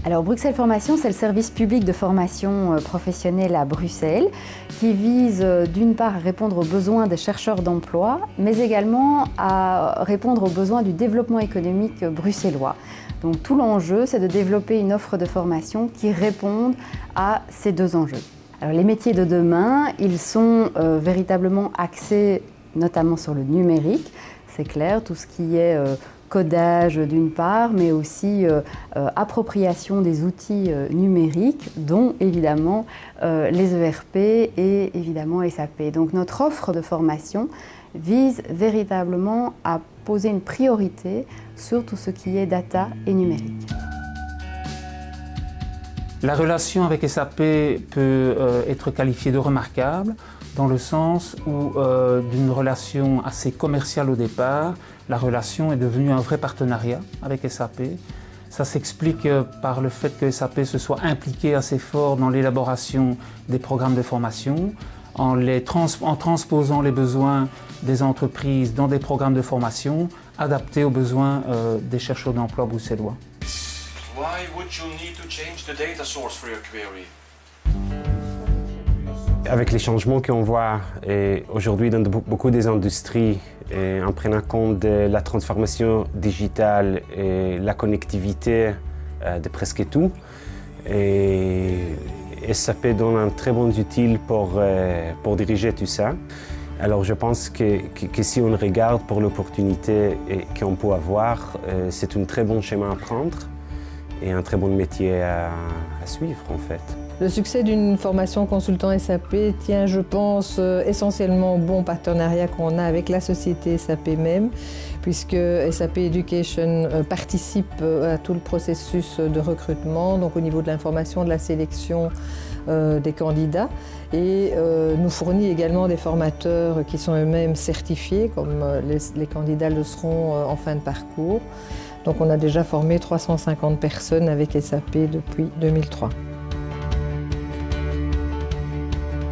Alors Bruxelles Formation, c'est le service public de formation professionnelle à Bruxelles qui vise d'une part à répondre aux besoins des chercheurs d'emploi, mais également à répondre aux besoins du développement économique bruxellois. Donc tout l'enjeu, c'est de développer une offre de formation qui réponde à ces deux enjeux. Alors, les métiers de demain, ils sont véritablement axés notamment sur le numérique, c'est clair, tout ce qui est codage d'une part, mais aussi appropriation des outils numériques, dont évidemment les ERP et évidemment SAP. Donc notre offre de formation vise véritablement à poser une priorité sur tout ce qui est data et numérique. La relation avec SAP peut être qualifiée de remarquable, dans le sens où d'une relation assez commerciale au départ, la relation est devenue un vrai partenariat avec SAP. Ça s'explique par le fait que SAP se soit impliqué assez fort dans l'élaboration des programmes de formation, en transposant les besoins des entreprises dans des programmes de formation adaptés aux besoins des chercheurs d'emploi bruxellois. Why would you need to change the data source for your query? Avec les changements qu'on voit aujourd'hui dans beaucoup des industries, en prenant compte de la transformation digitale et la connectivité de presque tout, SAP donne un très bon outil pour diriger tout ça. Alors je pense que si on regarde pour l'opportunité qu'on peut avoir, c'est un très bon chemin à prendre et un très bon métier à suivre en fait. Le succès d'une formation consultant SAP tient, je pense, essentiellement au bon partenariat qu'on a avec la société SAP même, puisque SAP Education participe à tout le processus de recrutement, donc au niveau de l'information, de la sélection des candidats, et nous fournit également des formateurs qui sont eux-mêmes certifiés, comme les candidats le seront en fin de parcours. Donc on a déjà formé 350 personnes avec SAP depuis 2003.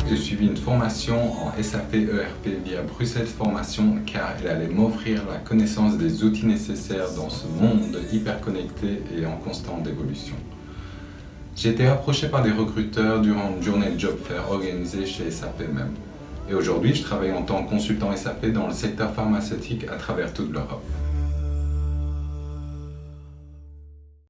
J'ai suivi une formation en SAP ERP via Bruxelles Formation car elle allait m'offrir la connaissance des outils nécessaires dans ce monde hyper connecté et en constante évolution. J'ai été approché par des recruteurs durant une journée de job fair organisée chez SAP même. Et aujourd'hui, je travaille en tant que consultant SAP dans le secteur pharmaceutique à travers toute l'Europe.